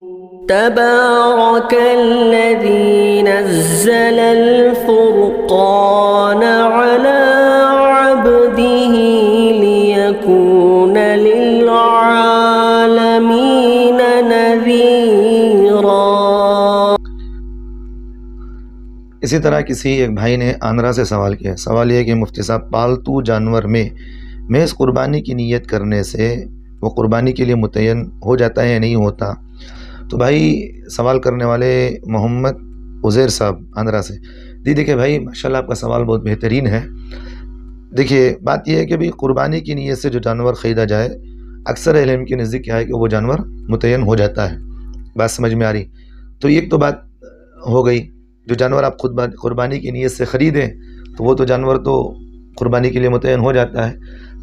تبارك الذي نزل الفرقان على عبده ليكون للعالمين نذيرا۔ اسی طرح کسی ایک بھائی نے آندھرا سے سوال کیا۔ سوال یہ ہے کہ مفتی صاحب، پالتو جانور میں محض قربانی کی نیت کرنے سے وہ قربانی کے لیے متعین ہو جاتا ہے یا نہیں ہوتا؟ تو بھائی سوال کرنے والے محمد عزیر صاحب آندھرا سے، دیکھیں بھائی ماشاءاللہ آپ کا سوال بہت بہترین ہے۔ دیکھیے بات یہ ہے کہ بھائی قربانی کی نیت سے جو جانور خریدا جائے، اکثر اہل علم کے نزدیک کیا ہے کہ وہ جانور متعین ہو جاتا ہے۔ بات سمجھ میں آ رہی؟ تو ایک تو بات ہو گئی، جو جانور آپ خود قربانی کی نیت سے خریدیں تو وہ تو جانور تو قربانی کے لیے متعین ہو جاتا ہے۔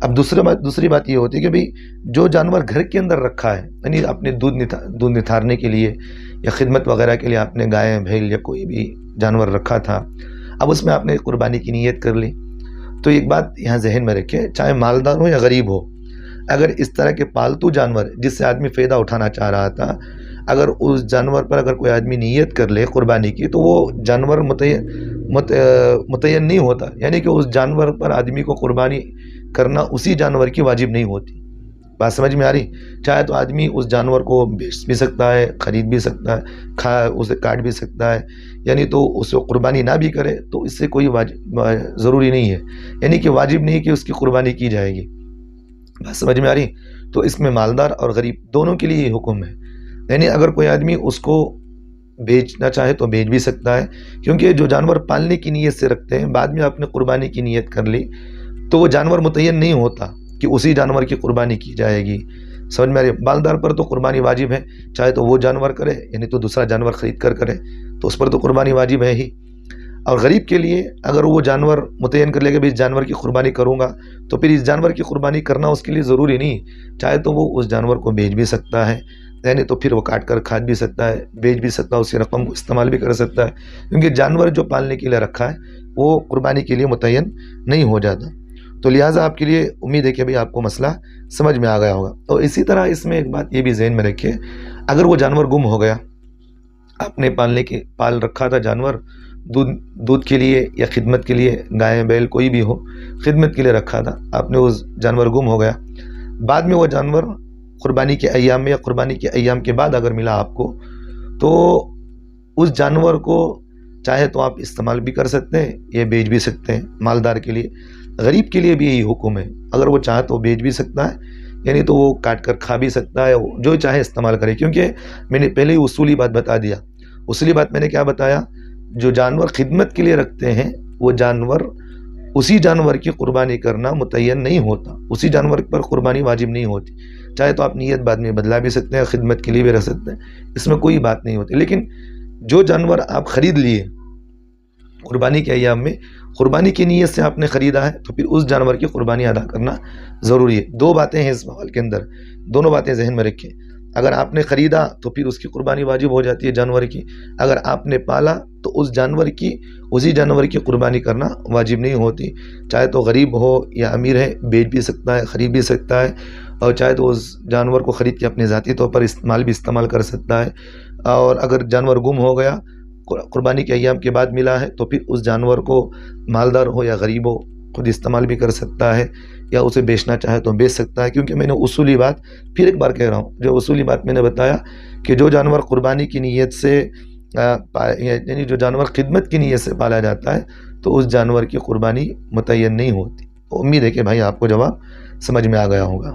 اب دوسری بات یہ ہوتی ہے کہ بھئی جو جانور گھر کے اندر رکھا ہے، یعنی اپنے دودھ نتھارنے کے لیے یا خدمت وغیرہ کے لیے آپ نے گائے بھیڑ یا کوئی بھی جانور رکھا تھا، اب اس میں آپ نے قربانی کی نیت کر لی، تو ایک بات یہاں ذہن میں رکھیں، چاہے مالدار ہو یا غریب ہو، اگر اس طرح کے پالتو جانور جس سے آدمی فائدہ اٹھانا چاہ رہا تھا، اگر اس جانور پر اگر کوئی آدمی نیت کر لے قربانی کی تو وہ جانور متعین نہیں ہوتا، یعنی کہ اس جانور پر آدمی کو قربانی کرنا اسی جانور کی واجب نہیں ہوتی۔ بات سمجھ میں آ رہی؟ چاہے تو آدمی اس جانور کو بیچ بھی سکتا ہے، خرید بھی سکتا ہے، اسے کاٹ بھی سکتا ہے، یعنی تو اسے قربانی نہ بھی کرے تو اس سے کوئی ضروری نہیں ہے، یعنی کہ واجب نہیں کہ اس کی قربانی کی جائے گی۔ بات سمجھ میں آ رہی؟ تو اس میں مالدار اور غریب دونوں کے لیے یہ حکم ہے، یعنی اگر کوئی آدمی اس کو بیچنا چاہے تو بیچ بھی سکتا ہے، کیونکہ جو جانور پالنے کی نیت سے رکھتے ہیں بعد میں آپ نے قربانی کی نیت کر لی تو وہ جانور متعین نہیں ہوتا کہ اسی جانور کی قربانی کی جائے گی۔ سمجھ میں آ رہی؟ مالدار پر تو قربانی واجب ہے، چاہے تو وہ جانور کرے یعنی تو دوسرا جانور خرید کر کرے تو اس پر تو قربانی واجب ہے ہی، اور غریب کے لیے اگر وہ جانور متعین کر لے گا بھی اس جانور کی قربانی کروں گا تو پھر اس جانور کی قربانی کرنا اس کے لیے ضروری نہیں، چاہے تو وہ اس جانور کو بیچ بھی سکتا ہے، یعنی تو پھر وہ کاٹ کر کھا بھی سکتا ہے، بیچ بھی سکتا ہے، اس کی رقم کو استعمال بھی کر سکتا ہے، کیونکہ جانور جو پالنے کے لیے رکھا ہے وہ قربانی کے لیے متعین نہیں ہو جاتا۔ تو لہٰذا آپ کے لیے امید ہے کہ بھئی آپ کو مسئلہ سمجھ میں آ گیا ہوگا۔ اور اسی طرح اس میں ایک بات یہ بھی ذہن میں رکھیے، اگر وہ جانور گم ہو گیا، آپ نے پال رکھا تھا جانور دودھ کے لیے یا خدمت کے لیے، گائے بیل کوئی بھی ہو، خدمت کے لیے رکھا تھا، آپ نے اس جانور گم ہو گیا، بعد میں وہ جانور قربانی کے ایام میں یا قربانی کے ایام کے بعد اگر ملا آپ کو، تو اس جانور کو چاہے تو آپ استعمال بھی کر سکتے ہیں یا بیچ بھی سکتے ہیں۔ مالدار کے لیے، غریب کے لیے بھی یہی حکم ہے، اگر وہ چاہے تو بیچ بھی سکتا ہے، یعنی تو وہ کاٹ کر کھا بھی سکتا ہے، جو چاہے استعمال کرے، کیونکہ میں نے پہلے ہی اصولی بات بتا دیا۔ اصولی بات میں نے کیا بتایا؟ جو جانور خدمت کے لیے رکھتے ہیں وہ جانور اسی جانور کی قربانی کرنا متعین نہیں ہوتا، اسی جانور پر قربانی واجب نہیں ہوتی، چاہے تو آپ نیت بعد میں بدلا بھی سکتے ہیں، خدمت کے لیے بھی رکھ سکتے ہیں، اس میں کوئی بات نہیں ہوتی۔ لیکن جو جانور آپ خرید لیے قربانی کے ایام میں، قربانی کی نیت سے آپ نے خریدا ہے تو پھر اس جانور کی قربانی ادا کرنا ضروری ہے۔ دو باتیں ہیں اس سوال کے اندر، دونوں باتیں ذہن میں رکھیں۔ اگر آپ نے خریدا تو پھر اس کی قربانی واجب ہو جاتی ہے جانور کی، اگر آپ نے پالا تو اسی جانور کی قربانی کرنا واجب نہیں ہوتی، چاہے تو غریب ہو یا امیر ہے، بیچ بھی سکتا ہے، خرید بھی سکتا ہے، اور چاہے تو اس جانور کو خرید کے اپنے ذاتی طور پر استعمال کر سکتا ہے، اور اگر جانور گم ہو گیا قربانی کے ایام کے بعد ملا ہے تو پھر اس جانور کو مالدار ہو یا غریب ہو خود استعمال بھی کر سکتا ہے، یا اسے بیچنا چاہے تو بیچ سکتا ہے، کیونکہ میں نے اصولی بات پھر ایک بار کہہ رہا ہوں، جو اصولی بات میں نے بتایا کہ جو جانور قربانی کی نیت سے یعنی جو جانور خدمت کی نیت سے پالا جاتا ہے تو اس جانور کی قربانی متعین نہیں ہوتی۔ امید ہے کہ بھائی آپ کو جواب سمجھ میں آ گیا ہوگا۔